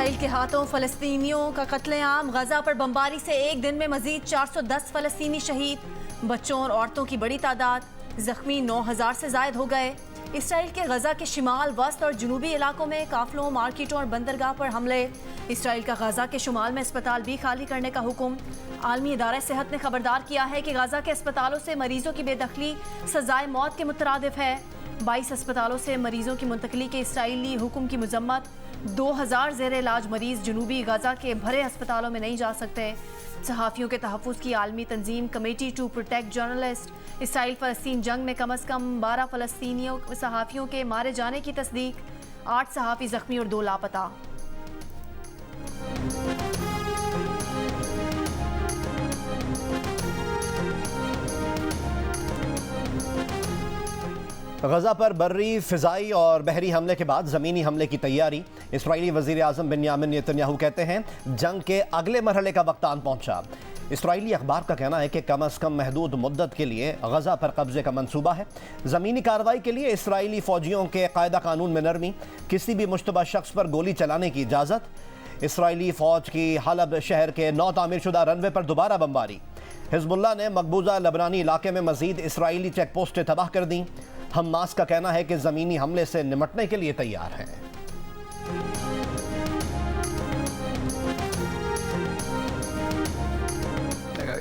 Israel के हाथों फ़लस्तीनियों का कत्लेआम। गजा पर बमबारी से एक दिन में मजीद 410 फ़लस्तीनी शहीद, बच्चों और औरतों की बड़ी तादाद, जख्मी 9000 से जायद हो गए। इसराइल के गजा के शिमाल, वस्त और जनूबी इलाकों में काफिलों, मार्केटों और बंदरगाह पर हमले। इसराइल का गजा के शुमाल में अस्पताल भी खाली करने का हुक्म। आलमी इदारा सेहत ने खबरदार किया है कि गजा के अस्पतालों से मरीजों की बेदखली सजाए मौत के मुतरादिफ है। 22 अस्पतालों से मरीजों की मुंतकली के इसराइली हुक्म की मजम्मत। 2000 ज़ेर इलाज मरीज जनूबी गजा के भरे अस्पतालों में नहीं जा सकते। सहाफ़ियों के तहफ़्फ़ुज़ की आलमी तंजीम committee to protect journalist. Israel फ़लस्तीन जंग में कम अज़ कम 12 फ़लस्तीनियों सहाफ़ियों के मारे जाने की तस्दीक, 8 सहाफ़ी ज़ख्मी और 2 लापता। गजा पर बर्री, फ़िज़ाई और बहरी हमले के बाद ज़मीनी हमले की तैयारी। इसराइली वज़ीर आज़म बिन्यामिन नेतन्याहू कहते हैं जंग के अगले मरहले का वक्त आन पहुँचा। इसराइली अखबार का कहना है कि कम अज़ कम महदूद मुद्दत के लिए गजा पर कब्जे का मंसूबा है। ज़मीनी कार्रवाई के लिए इसराइली फ़ौजियों के कायदा कानून में नरमी, किसी भी मुश्तबा शख्स पर गोली चलाने की इजाज़त। इसराइली फ़ौज की हलब शहर के नौ तामीर शुदा रनवे पर दोबारा बमबारी। हिज़्बुल्लाह ने मकबूजा लबनानी इलाके में मज़ीद इसराइली चेक पोस्टें तबाह कर दी। हमास का कहना है कि ज़मीनी हमले से निमटने के लिए तैयार है।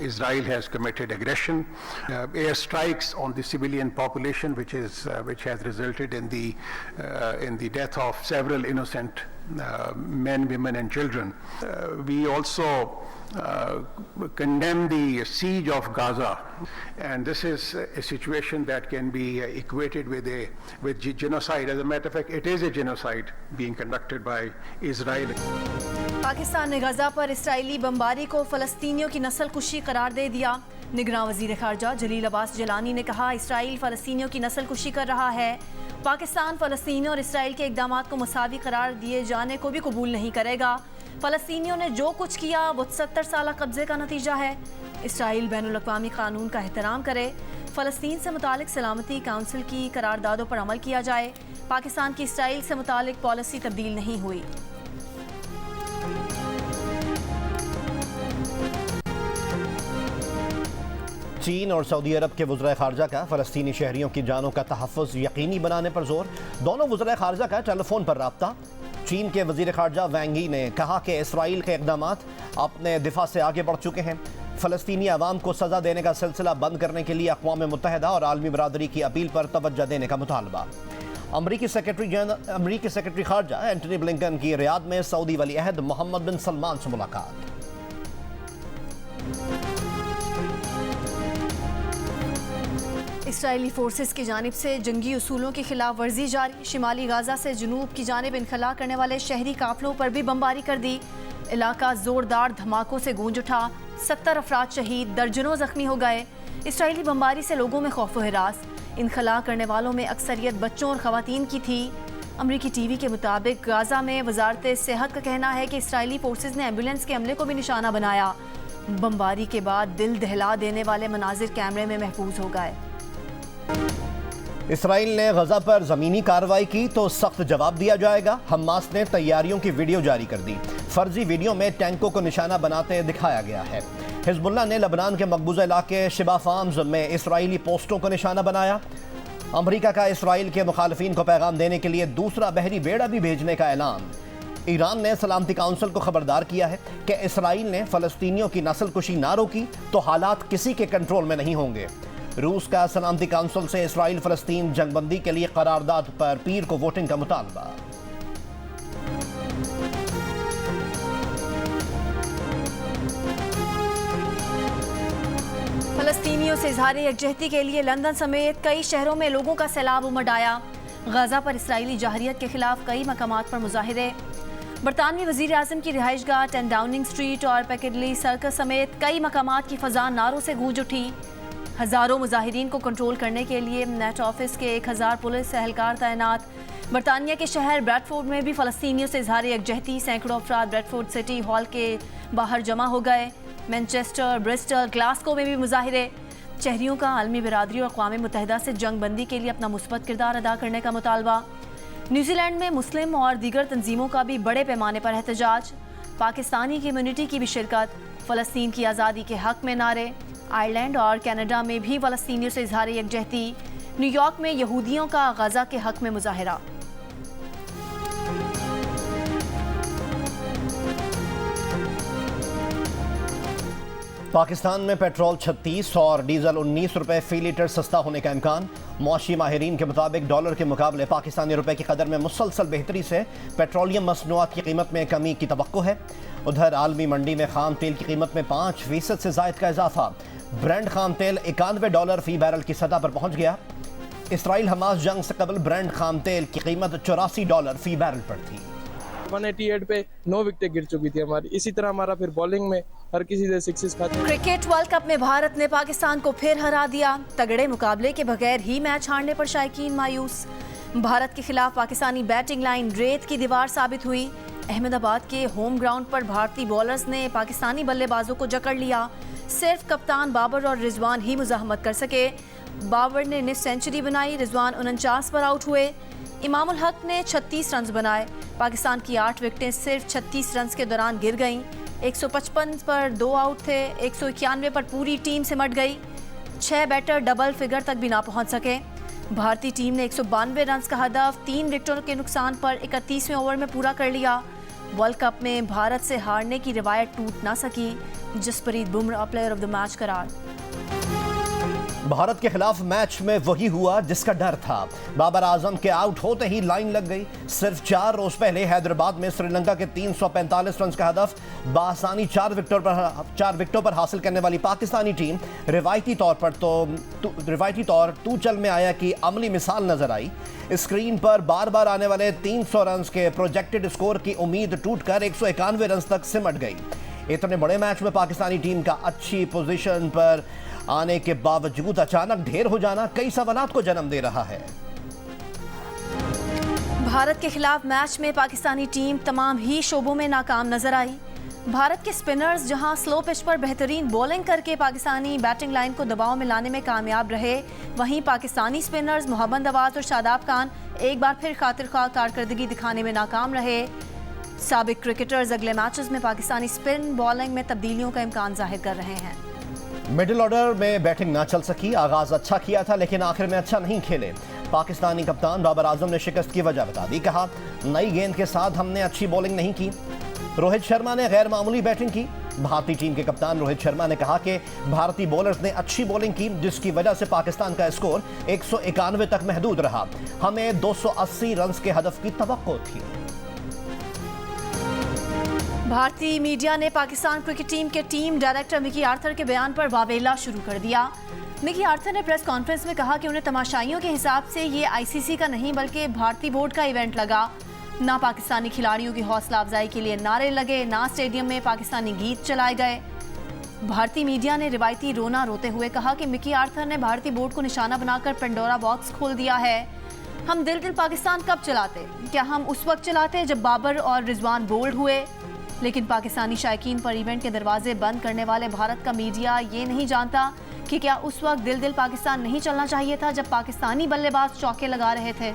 Israel has committed aggression, airstrikes on the civilian population, which has resulted in the death of several innocent men, women, and children. We also condemn the siege of Gaza, and this is a situation that can be equated with genocide. As a matter of fact, it is a genocide being conducted by Israel. Pakistan ने गजा पर Israeli बमबारी को फ़लस्तीनियों की नस्ल कुशी करार दे दिया। निगरान वज़ीर ख़ारजा जलील अब्बास जलानी ने कहा इसराइल फ़लस्तीनियों की नस्ल कुशी कर रहा है। पाकिस्तान फ़लस्तीनियों और इसराइल के इक़दामात को मुसावी करार दिए जाने को भी कबूल नहीं करेगा। फ़लस्तीनियों ने जो कुछ किया वो 70 साल कब्ज़े का नतीजा है। इसराइल बैनुल-अक़वामी क़ानून का एहतराम करे, फ़लस्तीन से मुतालिक सलामती काउंसिल की करारदादों पर अमल किया जाए। पाकिस्तान की इसराइल से मुतालिक पॉलिसी तब्दील नहीं हुई। चीन और सऊदी अरब के वज़ीर ख़ारजा का फ़लस्तीनी शहरियों की जानों का तहफ़्फ़ुज़ यकीनी बनाने पर जोर। दोनों वज़ीर ख़ारजा का टेलीफोन पर रब्ता। चीन के वज़ीर ख़ारजा वांग यी ने कहा कि इसराइल के इक़दामात अपने दिफा से आगे बढ़ चुके हैं। फ़लस्तीनी अवाम को सज़ा देने का सिलसिला बंद करने के लिए अक़वाम मुत्तहिदा और आलमी बरादरी की अपील पर तवज्जो देने का मुतालबा। अमरीकी सेक्रेटरी ख़ारजा एंटनी ब्लिंकन की रियाद में सऊदी वली अहद मोहम्मद बिन सलमान से मुलाकात। इसराइली फोर्सेस की जानिब से जंगी उसूलों की खिलाफ वर्जी जारी। शिमाली गाजा से जनूब की जानिब इनखला करने वाले शहरी काफिलों पर भी बमबारी कर दी। इलाका जोरदार धमाकों से गूंज उठा। 70 अफराद शहीद, दर्जनों जख्मी हो गए। इसराइली बमबारी से लोगों में खौफ व हिरास। इनखला करने वालों में अक्सरियत बच्चों और खवातीन की थी। अमरीकी टीवी के मुताबिक गाजा में वजारत सेहत का कहना है कि इसराइली फोर्सेस ने एम्बुलेंस के अमले को भी निशाना बनाया। बमबारी के बाद दिल दहला देने वाले मनाजिर कैमरे में महफूज हो गए। इसराइल ने गजा पर ज़मीनी कार्रवाई की तो सख्त जवाब दिया जाएगा। हमास ने तैयारियों की वीडियो जारी कर दी। फर्जी वीडियो में टैंकों को निशाना बनाते दिखाया गया है। हिज़्बुल्लाह ने लबनान के मकबूजा इलाके शिबा फार्म्स में इसराइली पोस्टों को निशाना बनाया। अमरीका का इसराइल के मुखालिफिन को पैगाम देने के लिए दूसरा बहरी बेड़ा भी भेजने का ऐलान। ईरान ने सलामती काउंसिल को खबरदार किया है कि इसराइल ने फ़लस्तीनियों की नस्ल कुशी ना रोकी तो हालात किसी के कंट्रोल में नहीं होंगे। रूस का सलामती काउंसिल से इसराइल फ़लस्तीन जंगबंदी के लिए करारदाद पर पीर को वोटिंग का मुतालबा। फ़लस्तीनियों से इज़हार यकजहती के लिए लंदन समेत कई शहरों में लोगों का सैलाब उमड़ आया। गजा पर इसराइली जाहरियत के खिलाफ कई मकामात पर मुजाहिरे। बरतानवी वज़ीर आज़म की रिहाइशगाह 10 डाउनिंग स्ट्रीट और पैकेडली सर्कस समेत कई मकामात की फ़ज़ा नारों से गूंज उठी। हज़ारों मुजाहिरीन को कंट्रोल करने के लिए नेट ऑफिस के 1000 पुलिस एहलकार तैनात। बरतानिया के शहर ब्रैडफोर्ड में भी फ़लस्तीनियों से इज़हार यकजहती। सैकड़ों अफराद ब्रैडफोर्ड सिटी हॉल के बाहर जमा हो गए। मैनचेस्टर, ब्रिस्टल, ग्लासगो में भी मुजाहिरे। शहरियों का आलमी बरादरी और अक़वाम मुत्तहिदा से जंग बंदी के लिए अपना मुस्बत किरदार अदा करने का मुतालबा। न्यूजीलैंड में मुस्लिम और दीगर तंजीमों का भी बड़े पैमाने पर एहतजाज, पाकिस्तानी कम्युनिटी की भी शिरकत, फ़लस्तीन की आज़ादी के हक में नारे। आयरलैंड और कनाडा में भी फ़लस्तीनियों से इजहार यकजहती। न्यूयॉर्क में यहूदियों का गजा के हक में मुजाहरा। पाकिस्तान में पेट्रोल 36 और डीजल 19 रुपए फी लीटर सस्ता होने का इम्कान। मौशी माहिरीन के मुताबिक डॉलर के मुकाबले पाकिस्तानी रुपए की कदर में मुसलसल बेहतरी से पेट्रोलियम मसनूआत की कीमत में कमी की तवक्को है। उधर आलमी मंडी में खाम तेल की कीमत में 5% से जायद का इजाफा। ब्रेंड खाम तेल $91 फी बैरल की सतह पर पहुंच गया। इसराइल हमास जंग से कबल ब्रेंड खाम तेल की कीमत $84 फी बैरल पर थी। 188 पे 9 विकेटें गिर चुकी थी हमारी। इसी तरह हमारा फिर बॉलिंग में हर किसी से सिक्सेस खाते। क्रिकेट वर्ल्ड कप में भारत ने पाकिस्तान को फिर हरा दिया। तगड़े मुकाबले के बगैर ही मैच हारने पर शायकीन मायूस। भारत के खिलाफ पाकिस्तानी बैटिंग लाइन रेत की दीवार साबित हुई। अहमदाबाद के होम ग्राउंड पर भारतीय बॉलर्स ने पाकिस्तानी बल्लेबाजों को जकड़ लिया। सिर्फ कप्तान बाबर और रिजवान ही मुजाहमत कर सके। बाबर ने 19 सेंचुरी बनाई, रिजवान 49 पर आउट हुए। इमामुल हक ने 36 रन बनाए। पाकिस्तान की 8 विकेटें सिर्फ 36 रन के दौरान गिर गईं। 155 पर 2 आउट थे। 191 पर पूरी टीम सिमट गई। 6 बैटर डबल फिगर तक भी ना पहुंच सके। भारतीय टीम ने 192 रन का हदफ 3 विकेटों के नुकसान पर 31वें ओवर में पूरा कर लिया। वर्ल्ड कप में भारत से हारने की रिवायत टूट ना सकी। Jasprit Bumrah player of the match करार। भारत के खिलाफ मैच में वही हुआ जिसका डर था। बाबर आजम के आउट होते ही लाइन लग गई। सिर्फ 4 रोज पहले हैदराबाद में श्रीलंका के 345 रन का हदफ बासानी 4 विकेटों पर हासिल करने वाली पाकिस्तानी टीम रिवायती तौर तू चल में आया कि अमली मिसाल नजर आई। स्क्रीन पर बार बार आने वाले 300 रन के प्रोजेक्टेड स्कोर की उम्मीद टूटकर 191 रन तक सिमट गई। इतने बड़े मैच में पाकिस्तानी टीम का अच्छी पोजीशन पर आने के बावजूद अचानक ढेर हो जाना कई सवालात को जन्म दे रहा है। भारत के खिलाफ मैच में पाकिस्तानी टीम तमाम ही शोबों में नाकाम नजर आई। भारत के स्पिनर्स जहां स्लो पिच पर बेहतरीन बॉलिंग करके पाकिस्तानी बैटिंग लाइन को दबाव में लाने में कामयाब रहे, वहीं पाकिस्तानी स्पिनर्स मोहम्मद नवाज और शादाब खान एक बार फिर खातिरख्वाह कारकर्दगी दिखाने में नाकाम रहे। साबिक क्रिकेटर्स अगले मैचेस में पाकिस्तानी स्पिन बॉलिंग में तब्दीलियों का इम्कान जाहिर कर रहे हैं। मिडिल ऑर्डर में बैटिंग ना चल सकी। आगाज अच्छा किया था लेकिन आखिर में अच्छा नहीं खेले। पाकिस्तानी कप्तान बाबर आजम ने शिकस्त की वजह बता दी। कहा, नई गेंद के साथ हमने अच्छी बॉलिंग नहीं की। रोहित शर्मा ने गैर मामूली बैटिंग की। भारतीय टीम के कप्तान रोहित शर्मा ने कहा कि भारतीय बॉलर्स ने अच्छी बॉलिंग की जिसकी वजह से पाकिस्तान का स्कोर 191 तक महदूद रहा। हमें 280 रन के हदफ की तवक्को थी। भारतीय मीडिया ने पाकिस्तान क्रिकेट टीम के टीम डायरेक्टर मिकी आर्थर के बयान पर वावेला शुरू कर दिया। मिकी आर्थर ने प्रेस कॉन्फ्रेंस में कहा कि उन्हें तमाशाइयों के हिसाब से ये आईसीसी का नहीं बल्कि भारतीय बोर्ड का इवेंट लगा। ना पाकिस्तानी खिलाड़ियों की हौसला अफजाई के लिए नारे लगे, ना स्टेडियम में पाकिस्तानी गीत चलाए गए। भारतीय मीडिया ने रिवायती रोना रोते हुए कहा कि मिकी आर्थर ने भारतीय बोर्ड को निशाना बनाकर पेंडोरा बॉक्स खोल दिया है। हम दिल दिल पाकिस्तान कब चलाते? क्या हम उस वक्त चलाते जब बाबर और रिजवान बोल्ड हुए? लेकिन पाकिस्तानी शायकीन पर इवेंट के दरवाजे बंद करने वाले भारत का मीडिया ये नहीं जानता कि क्या उस वक्त दिल दिल पाकिस्तान नहीं चलना चाहिए था जब पाकिस्तानी बल्लेबाज चौके लगा रहे थे।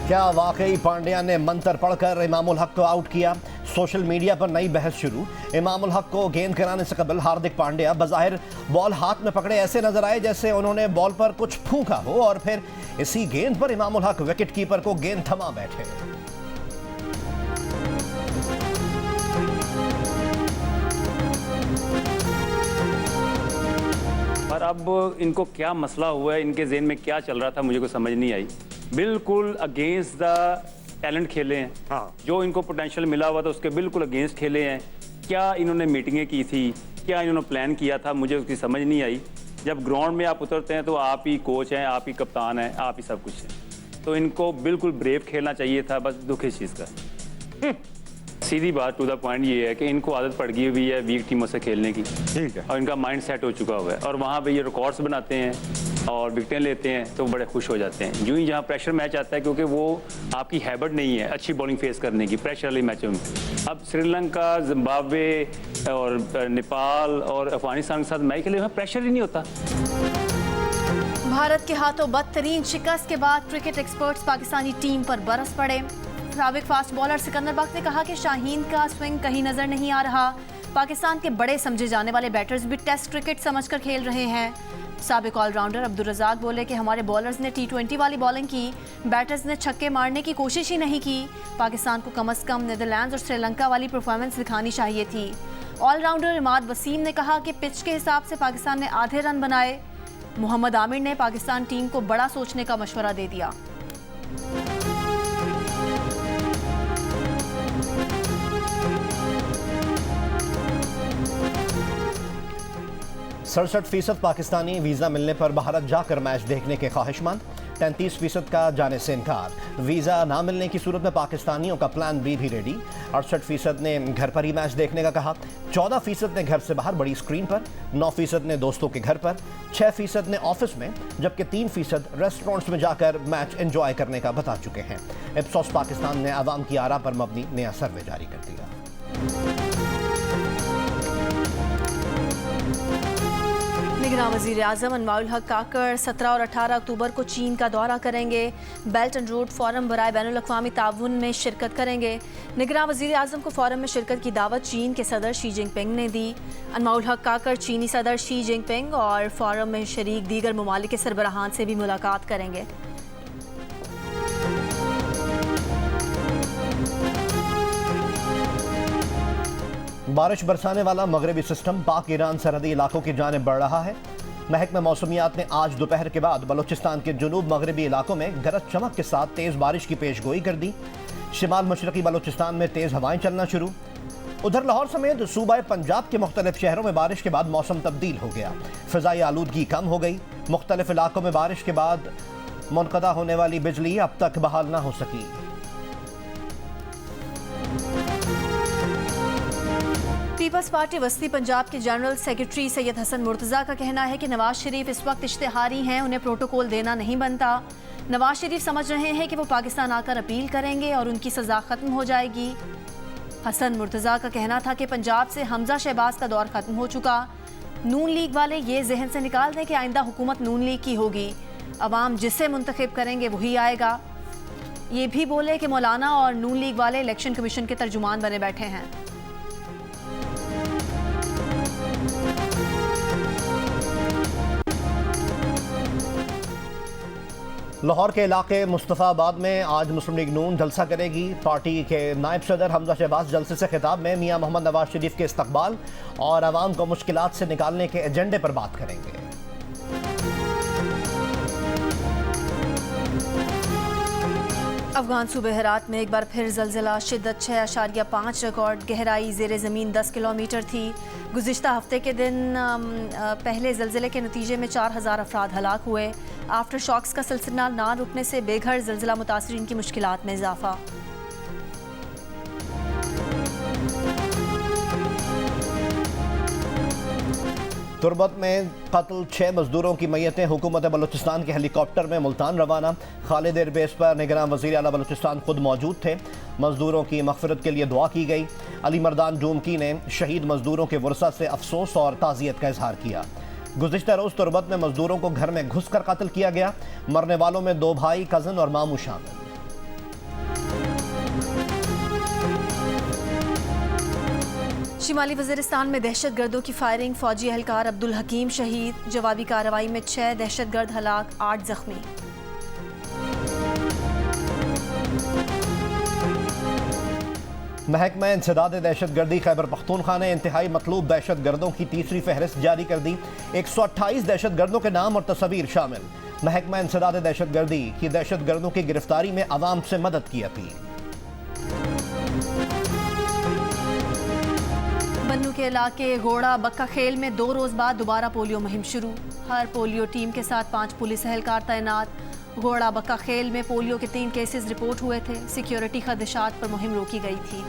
क्या वाकई पांड्या ने मंत्र पढ़कर इमामुल हक को आउट किया? सोशल मीडिया पर नई बहस शुरू। इमामुल हक को गेंद कराने से कबल हार्दिक पांड्या बज़ाहिर बॉल हाथ में पकड़े ऐसे नजर आए जैसे उन्होंने बॉल पर कुछ फूंका हो और फिर इसी गेंद पर इमामुल हक विकेट कीपर को गेंद थमा बैठे। और अब इनको क्या मसला हुआ है, इनके ज़हन में क्या चल रहा था, मुझे कोई समझ नहीं आई। बिल्कुल अगेंस्ट द टैलेंट खेले हैं। हाँ, जो इनको पोटेंशियल मिला हुआ था उसके बिल्कुल अगेंस्ट खेले हैं। क्या इन्होंने मीटिंगें की थी, क्या इन्होंने प्लान किया था, मुझे उसकी समझ नहीं आई। जब ग्राउंड में आप उतरते हैं तो आप ही कोच हैं, आप ही कप्तान हैं, आप ही सब कुछ हैं। तो इनको बिल्कुल ब्रेव खेलना चाहिए था। बस दुख इस चीज़ का। सीधी बात टू द पॉइंट ये है कि इनको आदत पड़ गई हुई है वीक टीमों से खेलने की। ठीक है। और इनका माइंड सेट हो चुका हुआ है और वहाँ पे ये रिकॉर्ड्स बनाते हैं और विकेटें लेते हैं तो बड़े खुश हो जाते हैं। यूँ ही जहाँ प्रेशर मैच आता है, क्योंकि वो आपकी हैबिट नहीं है अच्छी बॉलिंग फेस करने की प्रेशर वाले मैचों में। अब श्रीलंका, जिम्बाब्वे और नेपाल और अफगानिस्तान के साथ मैच खेले, वहाँ प्रेशर ही नहीं होता। भारत के हाथों बदतरीन शिकस्त के बाद क्रिकेट एक्सपर्ट्स पाकिस्तानी टीम पर बरस पड़े। साबिक फास्ट बॉलर सिकंदर बख्श ने कहा कि शाहीन का स्विंग कहीं नजर नहीं आ रहा। पाकिस्तान के बड़े समझे जाने वाले बैटर्स भी टेस्ट क्रिकेट समझकर खेल रहे हैं। साबिक ऑलराउंडर अब्दुल रज़ाक बोले कि हमारे बॉलर्स ने T20 वाली बॉलिंग की, बैटर्स ने छक्के मारने की कोशिश ही नहीं की। पाकिस्तान को कम से कम नीदरलैंड्स और श्रीलंका वाली परफॉर्मेंस दिखानी चाहिए थी। ऑलराउंडर इमाद वसीम ने कहा कि पिच के हिसाब से पाकिस्तान ने आधे रन बनाए। मोहम्मद आमिर ने पाकिस्तान टीम को बड़ा सोचने का मशवरा दे दिया। 67% पाकिस्तानी वीज़ा मिलने पर भारत जाकर मैच देखने के ख्वाहिशमंद। 33% का जाने से इनकार। वीज़ा ना मिलने की सूरत में पाकिस्तानियों का प्लान बी भी रेडी। 68% ने घर पर ही मैच देखने का कहा। 14% ने घर से बाहर बड़ी स्क्रीन पर। 9% ने दोस्तों के घर पर। 6% ने ऑफिस में, जबकि 3% रेस्टोरेंट्स में जाकर मैच एंजॉय करने का बता चुके हैं। इप्सॉस पाकिस्तान ने आवाम की आरा पर मबनी नया सर्वे जारी कर दिया। निगरान वज़ीर आज़म अनवारुल हक काकड़ 17 और 18 अक्टूबर को चीन का दौरा करेंगे। बेल्ट एंड रोड फोरम बराए बैनुल अक़वामी ताउन में शिरकत करेंगे। निगरान वज़ीर आज़म को फोरम में शिरकत की दावत चीन के सदर शी जिनपिंग ने दी। अनवारुल हक काकड़ चीनी सदर शी जिनपिंग और फोरम में शरीक दीगर ममालिक के सरबराहान से भी मुलाकात करेंगे। बारिश बरसाने वाला मगरबी सिस्टम पाक ईरान सरहदी इलाकों की जानिब बढ़ रहा है। महकमा मौसमियात ने आज दोपहर के बाद बलूचिस्तान के जुनूब मगरबी इलाकों में गरज चमक के साथ तेज़ बारिश की पेशगोई कर दी। शिमाल मशरकी बलूचिस्तान में तेज़ हवाएं चलना शुरू। उधर लाहौर समेत सूबाए पंजाब के मुख्तलिफ शहरों में बारिश के बाद मौसम तब्दील हो गया। फ़िज़ाई आलूदगी कम हो गई। मुख्तलिफ इलाकों में बारिश के बाद मुनक़दा होने वाली बिजली अब तक बहाल ना हो सकी। पीपल्स पार्टी वस्ती पंजाब के जनरल सेक्रेटरी सैयद हसन मुर्तज़ा का कहना है कि नवाज शरीफ इस वक्त इश्तिहारी हैं, उन्हें प्रोटोकॉल देना नहीं बनता। नवाज शरीफ समझ रहे हैं कि वो पाकिस्तान आकर अपील करेंगे और उनकी सज़ा ख़त्म हो जाएगी। हसन मुर्तज़ा का कहना था कि पंजाब से हमजा शहबाज का दौर ख़त्म हो चुका। नून लीग वाले ये जहन से निकाल दें कि आइंदा हुकूमत नून लीग की होगी, अवाम जिसे मुंतखब करेंगे वही आएगा। ये भी बोले कि मौलाना और नून लीग वाले इलेक्शन कमीशन के तर्जुमान बने बैठे हैं। लाहौर के इलाके मुस्तफ़ाबाद में आज मुस्लिम लीग नून जलसा करेगी। पार्टी के नायब सदर हमजा शहबाज जलसे से खिताब में मियां मोहम्मद नवाज शरीफ के इस्तकबाल और आवाम को मुश्किलात से निकालने के एजेंडे पर बात करेंगे। अफगान सूबे हेरात में एक बार फिर ज़लज़ला। शिद्दत 6.5 रिकॉर्ड। गहराई ज़ेरे ज़मीन 10 किलोमीटर थी। गुज़िश्ता हफ्ते के दिन पहले ज़लज़ले के नतीजे में 4000 अफराद हलाक हुए। आफ्टर शॉक्स का सिलसिला ना रुकने से बेघर ज़लज़ला मुतासरीन की मुश्किलात में इजाफा। तुरबत में कत्ल 6 मजदूरों की मैयतें हुकूमत बलूचिस्तान के हेलीकॉप्टर में मुल्तान रवाना। खालिद एयरबेस पर निगरान वज़ीर आला बलूचिस्तान खुद मौजूद थे। मजदूरों की मग़फ़िरत के लिए दुआ की गई। अली मर्दान डूमकी ने शहीद मजदूरों के वरसा से अफसोस और ताज़ियत का इजहार किया। गुज़िश्ता रोज़ तुरबत में मजदूरों को घर में घुस कर कत्ल किया गया। मरने वालों में 2 भाई, कज़न और मामू शामिल। शिमाली वज़ीरिस्तान में दहशत गर्दों की फायरिंग। फौजी एहलकार अब्दुल हकीम शहीद। जवाबी कार्रवाई में 6 दहशत गर्द हलाक, 8 जख्मी। महकमा इंसदाद दहशत गर्दी खैबर पख्तूनख्वा ने इंतहाई मतलूब दहशत गर्दों की तीसरी फहरिस्त जारी कर दी। 128 दहशत गर्दों के नाम और तस्वीर शामिल। महकमा इंसदाद दहशत गर्दी की दहशत गर्दों की गिरफ्तारी में अवाम से मदद की अपील। बन्नू के इलाके घोड़ा बक्का खेल में 2 रोज़ बाद दोबारा पोलियो मुहिम शुरू। हर पोलियो टीम के साथ 5 पुलिस एहलकार तैनात। घोड़ा बक्का खेल में पोलियो के 3 केसेस रिपोर्ट हुए थे। सिक्योरिटी खदशात पर मुहिम रोकी गई थी।